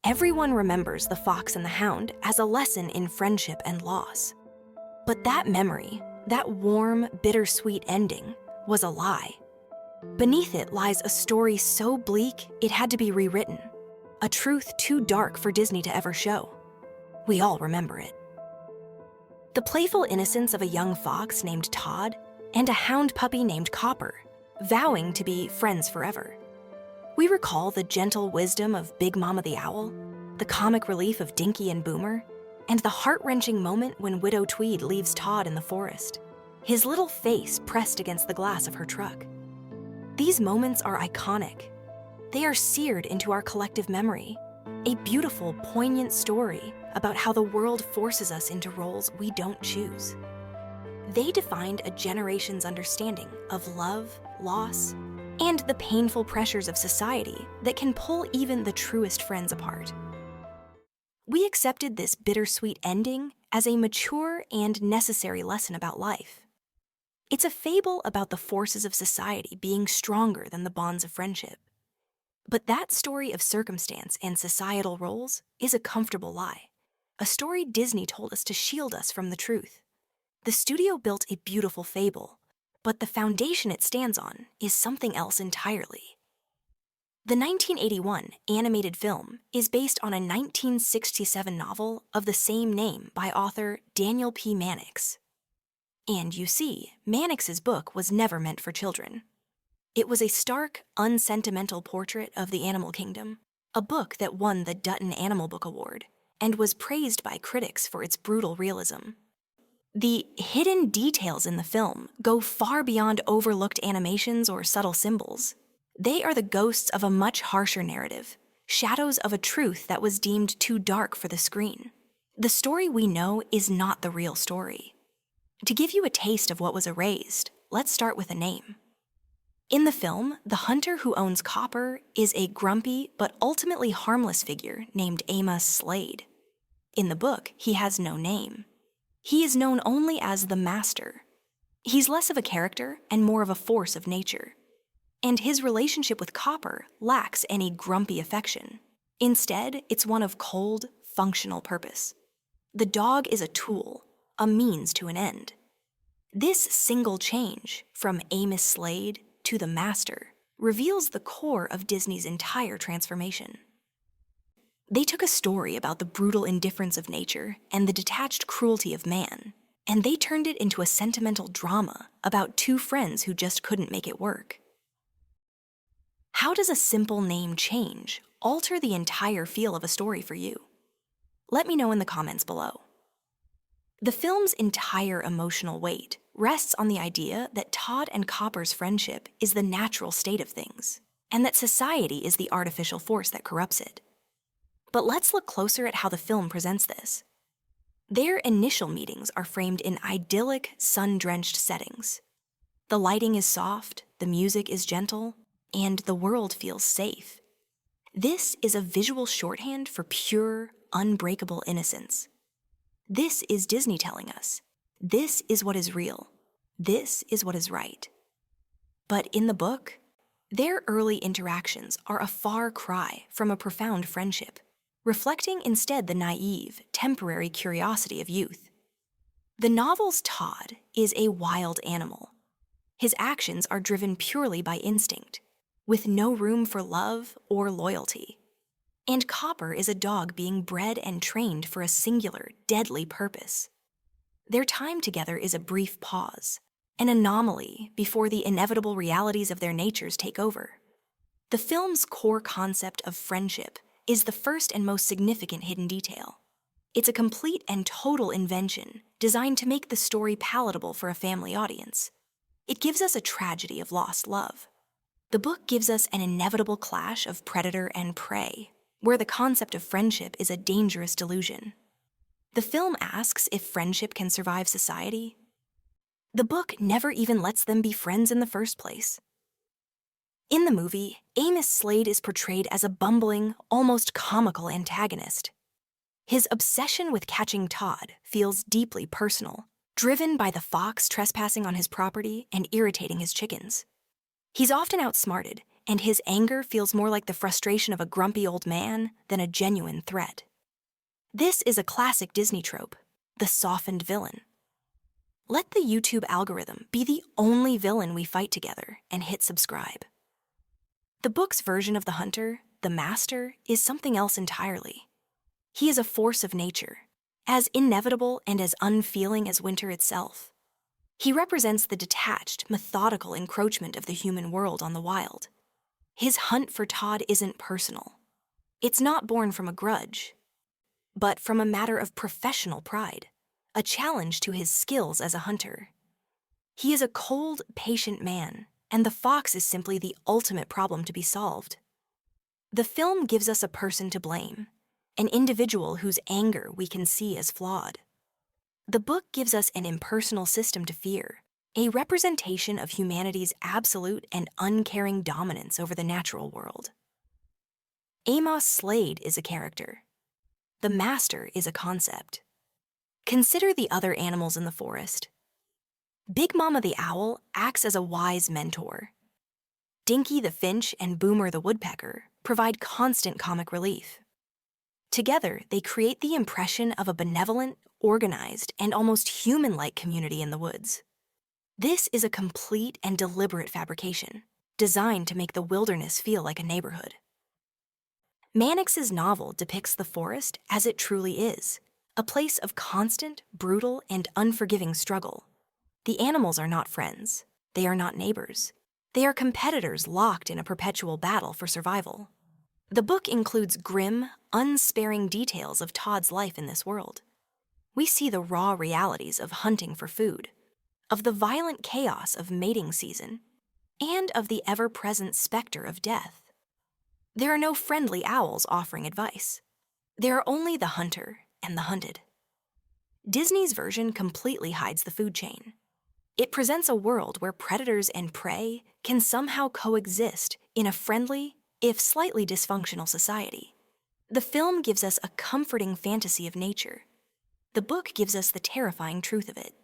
Everyone remembers the fox and the hound as a lesson in friendship and loss. But that memory, that warm, bittersweet ending, was a lie. Beneath it lies a story so bleak it had to be rewritten, a truth too dark for Disney to ever show. We all remember it. The playful innocence of a young fox named Todd and a hound puppy named Copper, vowing to be friends forever. We recall the gentle wisdom of Big Mama the Owl, the comic relief of Dinky and Boomer, and the heart-wrenching moment when Widow Tweed leaves Todd in the forest, his little face pressed against the glass of her truck. These moments are iconic. They are seared into our collective memory, a beautiful, poignant story about how the world forces us into roles we don't choose. They defined a generation's understanding of love, loss, and the painful pressures of society that can pull even the truest friends apart. We accepted this bittersweet ending as a mature and necessary lesson about life. It's a fable about the forces of society being stronger than the bonds of friendship. But that story of circumstance and societal roles is a comfortable lie, a story Disney told us to shield us from the truth. The studio built a beautiful fable, but the foundation it stands on is something else entirely. The 1981 animated film is based on a 1967 novel of the same name by author Daniel P. Mannix. And you see, Mannix's book was never meant for children. It was a stark, unsentimental portrait of the animal kingdom, a book that won the Dutton Animal Book Award and was praised by critics for its brutal realism. The hidden details in the film go far beyond overlooked animations or subtle symbols. They are the ghosts of a much harsher narrative, shadows of a truth that was deemed too dark for the screen. The story we know is not the real story. To give you a taste of what was erased, let's start with a name. In the film, the hunter who owns Copper is a grumpy but ultimately harmless figure named Amos Slade. In the book, he has no name. He is known only as the Master. He's less of a character and more of a force of nature. And his relationship with Copper lacks any grumpy affection. Instead, it's one of cold, functional purpose. The dog is a tool, a means to an end. This single change, from Amos Slade to the Master, reveals the core of Disney's entire transformation. They took a story about the brutal indifference of nature and the detached cruelty of man, and they turned it into a sentimental drama about two friends who just couldn't make it work. How does a simple name change alter the entire feel of a story for you? Let me know in the comments below. The film's entire emotional weight rests on the idea that Todd and Copper's friendship is the natural state of things, and that society is the artificial force that corrupts it. But let's look closer at how the film presents this. Their initial meetings are framed in idyllic, sun-drenched settings. The lighting is soft, the music is gentle, and the world feels safe. This is a visual shorthand for pure, unbreakable innocence. This is Disney telling us, this is what is real. This is what is right. But in the book, their early interactions are a far cry from a profound friendship, reflecting instead the naive, temporary curiosity of youth. The novel's Todd is a wild animal. His actions are driven purely by instinct, with no room for love or loyalty. And Copper is a dog being bred and trained for a singular, deadly purpose. Their time together is a brief pause, an anomaly before the inevitable realities of their natures take over. The film's core concept of friendship is the first and most significant hidden detail. It's a complete and total invention designed to make the story palatable for a family audience. It gives us a tragedy of lost love. The book gives us an inevitable clash of predator and prey, where the concept of friendship is a dangerous delusion. The film asks if friendship can survive society. The book never even lets them be friends in the first place. In the movie, Amos Slade is portrayed as a bumbling, almost comical antagonist. His obsession with catching Todd feels deeply personal, driven by the fox trespassing on his property and irritating his chickens. He's often outsmarted and his anger feels more like the frustration of a grumpy old man than a genuine threat. This is a classic Disney trope, the softened villain. Let the YouTube algorithm be the only villain we fight together and hit subscribe. The book's version of the hunter, the master, is something else entirely. He is a force of nature, as inevitable and as unfeeling as winter itself. He represents the detached, methodical encroachment of the human world on the wild. His hunt for Todd isn't personal. It's not born from a grudge, but from a matter of professional pride, a challenge to his skills as a hunter. He is a cold, patient man, and the fox is simply the ultimate problem to be solved. The film gives us a person to blame, an individual whose anger we can see as flawed. The book gives us an impersonal system to fear, a representation of humanity's absolute and uncaring dominance over the natural world. Amos Slade is a character. The master is a concept. Consider the other animals in the forest. Big Mama the owl acts as a wise mentor. Dinky the finch and Boomer the woodpecker provide constant comic relief. Together, they create the impression of a benevolent, organized, and almost human-like community in the woods. This is a complete and deliberate fabrication, designed to make the wilderness feel like a neighborhood. Mannix's novel depicts the forest as it truly is, a place of constant, brutal, and unforgiving struggle. The animals are not friends. They are not neighbors. They are competitors locked in a perpetual battle for survival. The book includes grim, unsparing details of Todd's life in this world. We see the raw realities of hunting for food, of the violent chaos of mating season, and of the ever-present specter of death. There are no friendly owls offering advice. There are only the hunter and the hunted. Disney's version completely hides the food chain. It presents a world where predators and prey can somehow coexist in a friendly, if slightly dysfunctional society. The film gives us a comforting fantasy of nature. The book gives us the terrifying truth of it.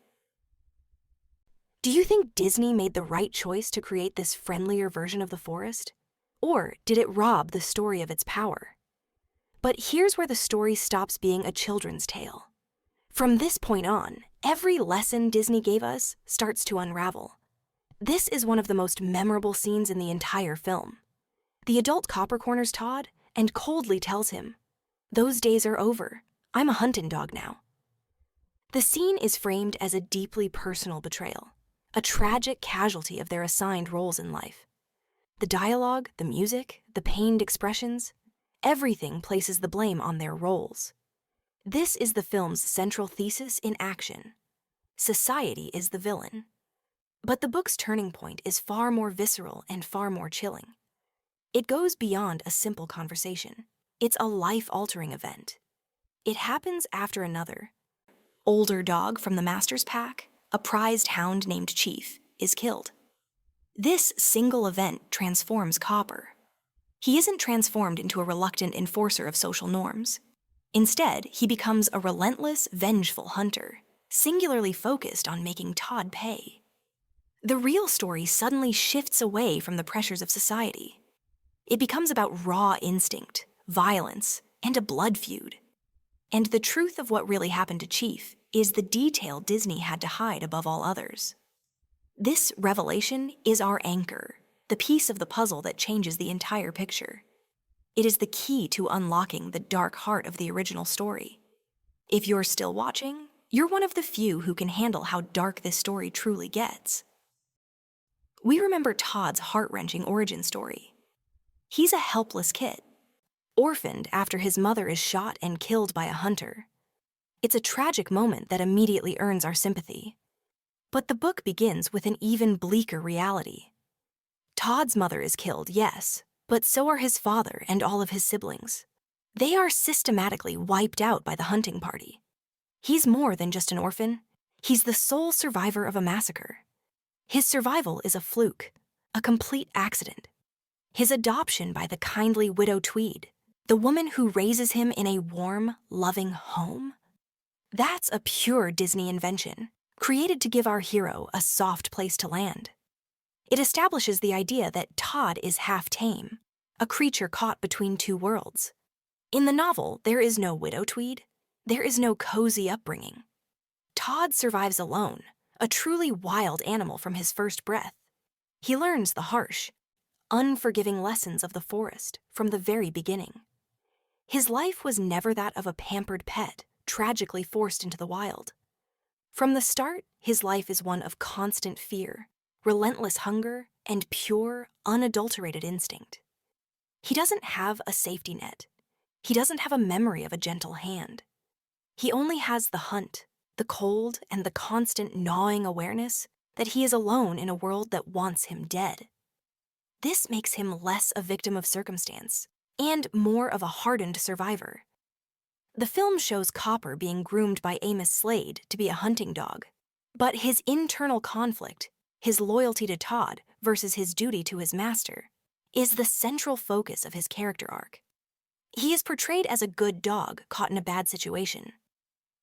Do you think Disney made the right choice to create this friendlier version of the forest? Or did it rob the story of its power? But here's where the story stops being a children's tale. From this point on, every lesson Disney gave us starts to unravel. This is one of the most memorable scenes in the entire film. The adult copper corners Todd and coldly tells him, "Those days are over. I'm a hunting dog now." The scene is framed as a deeply personal betrayal, a tragic casualty of their assigned roles in life. The dialogue, the music, the pained expressions, everything places the blame on their roles. This is the film's central thesis in action. Society is the villain. But the book's turning point is far more visceral and far more chilling. It goes beyond a simple conversation. It's a life-altering event. It happens after another. Older dog from the master's pack, a prized hound named Chief, is killed. This single event transforms Copper. He isn't transformed into a reluctant enforcer of social norms. Instead, he becomes a relentless, vengeful hunter, singularly focused on making Todd pay. The real story suddenly shifts away from the pressures of society. It becomes about raw instinct, violence, and a blood feud. And the truth of what really happened to Chief is the detail Disney had to hide above all others. This revelation is our anchor, the piece of the puzzle that changes the entire picture. It is the key to unlocking the dark heart of the original story. If you're still watching, you're one of the few who can handle how dark this story truly gets. We remember Todd's heart-wrenching origin story. He's a helpless kid, orphaned after his mother is shot and killed by a hunter. It's a tragic moment that immediately earns our sympathy. But the book begins with an even bleaker reality. Todd's mother is killed, yes, but so are his father and all of his siblings. They are systematically wiped out by the hunting party. He's more than just an orphan. He's the sole survivor of a massacre. His survival is a fluke, a complete accident. His adoption by the kindly widow Tweed, the woman who raises him in a warm, loving home, that's a pure Disney invention, created to give our hero a soft place to land. It establishes the idea that Todd is half tame, a creature caught between two worlds. In the novel, there is no widow Tweed. There is no cozy upbringing. Todd survives alone, a truly wild animal from his first breath. He learns the harsh, unforgiving lessons of the forest from the very beginning. His life was never that of a pampered pet, tragically forced into the wild. From the start, his life is one of constant fear, relentless hunger, and pure, unadulterated instinct. He doesn't have a safety net. He doesn't have a memory of a gentle hand. He only has the hunt, the cold, and the constant gnawing awareness that he is alone in a world that wants him dead. This makes him less a victim of circumstance and more of a hardened survivor. The film shows Copper being groomed by Amos Slade to be a hunting dog, but his internal conflict, his loyalty to Todd versus his duty to his master, is the central focus of his character arc. He is portrayed as a good dog caught in a bad situation.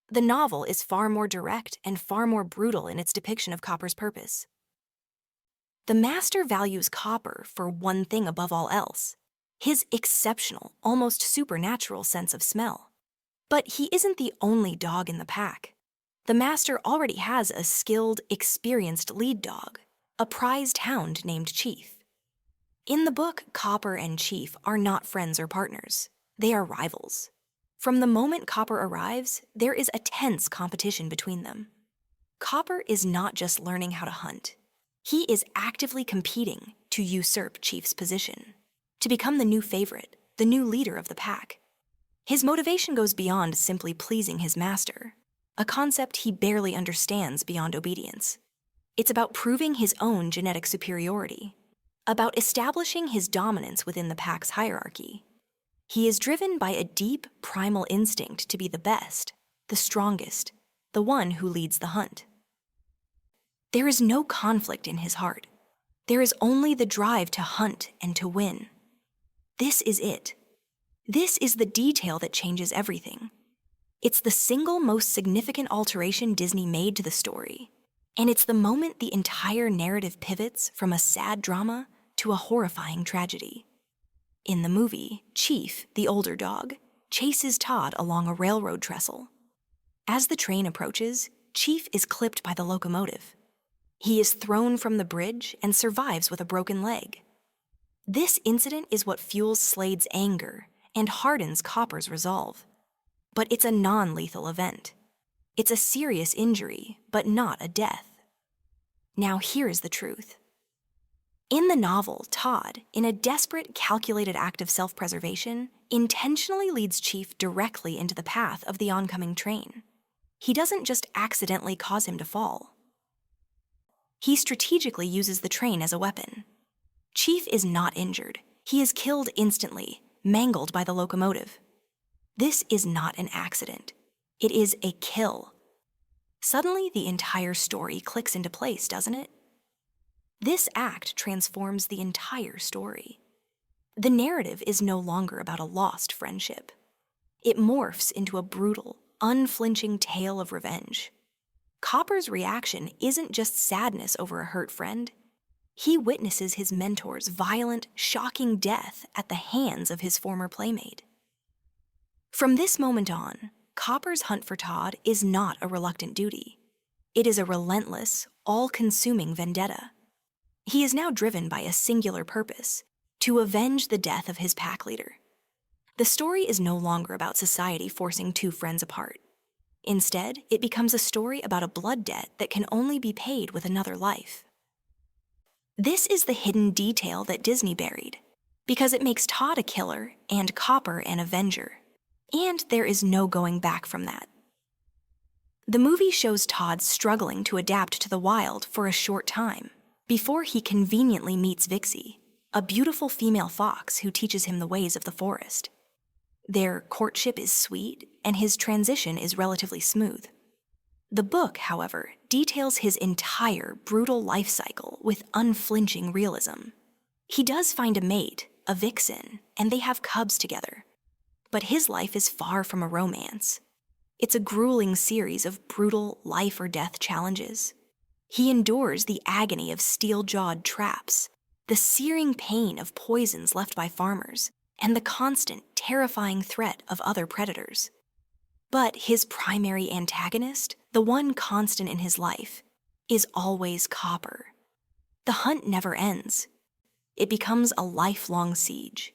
The novel is far more direct and far more brutal in its depiction of Copper's purpose. The master values Copper for one thing above all else: his exceptional, almost supernatural sense of smell. But he isn't the only dog in the pack. The master already has a skilled, experienced lead dog, a prized hound named Chief. In the book, Copper and Chief are not friends or partners. They are rivals. From the moment Copper arrives, there is a tense competition between them. Copper is not just learning how to hunt. He is actively competing to usurp Chief's position, to become the new favorite, the new leader of the pack. His motivation goes beyond simply pleasing his master, a concept he barely understands beyond obedience. It's about proving his own genetic superiority, about establishing his dominance within the pack's hierarchy. He is driven by a deep, primal instinct to be the best, the strongest, the one who leads the hunt. There is no conflict in his heart. There is only the drive to hunt and to win. This is it. This is the detail that changes everything. It's the single most significant alteration Disney made to the story, and it's the moment the entire narrative pivots from a sad drama to a horrifying tragedy. In the movie, Chief, the older dog, chases Todd along a railroad trestle. As the train approaches, Chief is clipped by the locomotive. He is thrown from the bridge and survives with a broken leg. This incident is what fuels Slade's anger and hardens Copper's resolve. But it's a non-lethal event. It's a serious injury, but not a death. Now here's the truth. In the novel, Todd, in a desperate, calculated act of self-preservation, intentionally leads Chief directly into the path of the oncoming train. He doesn't just accidentally cause him to fall. He strategically uses the train as a weapon. Chief is not injured. He is killed instantly, mangled by the locomotive. This is not an accident. It is a kill. Suddenly, the entire story clicks into place, doesn't it? This act transforms the entire story. The narrative is no longer about a lost friendship. It morphs into a brutal, unflinching tale of revenge. Copper's reaction isn't just sadness over a hurt friend. He witnesses his mentor's violent, shocking death at the hands of his former playmate. From this moment on, Copper's hunt for Todd is not a reluctant duty. It is a relentless, all-consuming vendetta. He is now driven by a singular purpose: to avenge the death of his pack leader. The story is no longer about society forcing two friends apart. Instead, it becomes a story about a blood debt that can only be paid with another life. This is the hidden detail that Disney buried, because it makes Todd a killer and Copper an avenger. And there is no going back from that. The movie shows Todd struggling to adapt to the wild for a short time, before he conveniently meets Vixie, a beautiful female fox who teaches him the ways of the forest. Their courtship is sweet, and his transition is relatively smooth. The book, however, details his entire brutal life cycle with unflinching realism. He does find a mate, a vixen, and they have cubs together. But his life is far from a romance. It's a grueling series of brutal life-or-death challenges. He endures the agony of steel-jawed traps, the searing pain of poisons left by farmers, and the constant, terrifying threat of other predators. But his primary antagonist, the one constant in his life, is always Copper. The hunt never ends. It becomes a lifelong siege.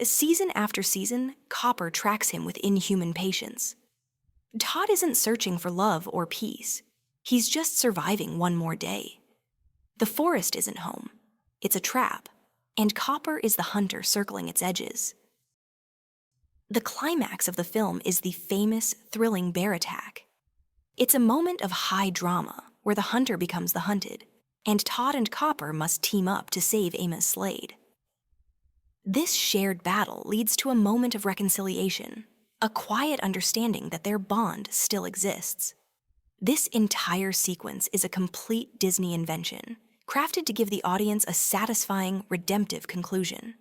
Season after season, Copper tracks him with inhuman patience. Todd isn't searching for love or peace. He's just surviving one more day. The forest isn't home. It's a trap, and Copper is the hunter circling its edges. The climax of the film is the famous, thrilling bear attack. It's a moment of high drama where the hunter becomes the hunted, and Todd and Copper must team up to save Amos Slade. This shared battle leads to a moment of reconciliation, a quiet understanding that their bond still exists. This entire sequence is a complete Disney invention, crafted to give the audience a satisfying, redemptive conclusion.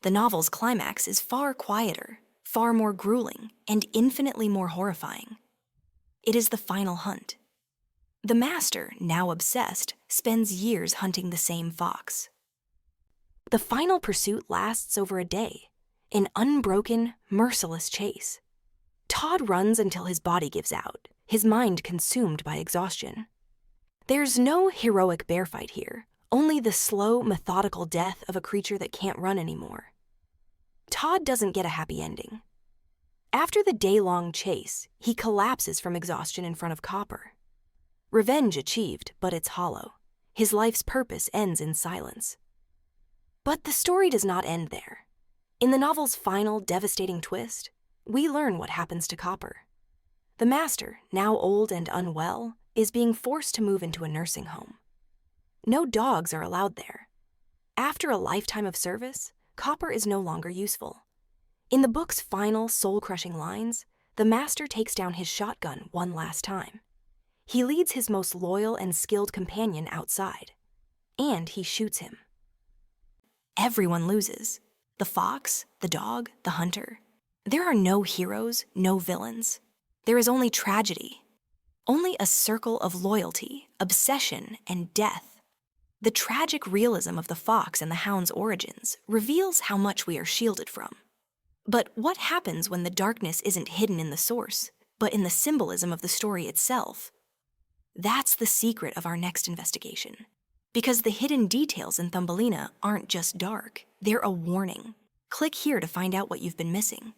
The novel's climax is far quieter, far more grueling, and infinitely more horrifying. It is the final hunt. The master, now obsessed, spends years hunting the same fox. The final pursuit lasts over a day, an unbroken, merciless chase. Todd runs until his body gives out, his mind consumed by exhaustion. There's no heroic bear fight here, only the slow, methodical death of a creature that can't run anymore. Todd doesn't get a happy ending. After the day-long chase, he collapses from exhaustion in front of Copper. Revenge achieved, but it's hollow. His life's purpose ends in silence. But the story does not end there. In the novel's final, devastating twist, we learn what happens to Copper. The master, now old and unwell, is being forced to move into a nursing home. No dogs are allowed there. After a lifetime of service, Copper is no longer useful. In the book's final, soul-crushing lines, the master takes down his shotgun one last time. He leads his most loyal and skilled companion outside, and he shoots him. Everyone loses. The fox, the dog, the hunter. There are no heroes, no villains. There is only tragedy. Only a circle of loyalty, obsession, and death. The tragic realism of the fox and the hound's origins reveals how much we are shielded from. But what happens when the darkness isn't hidden in the source, but in the symbolism of the story itself? That's the secret of our next investigation. Because the hidden details in Thumbelina aren't just dark, they're a warning. Click here to find out what you've been missing.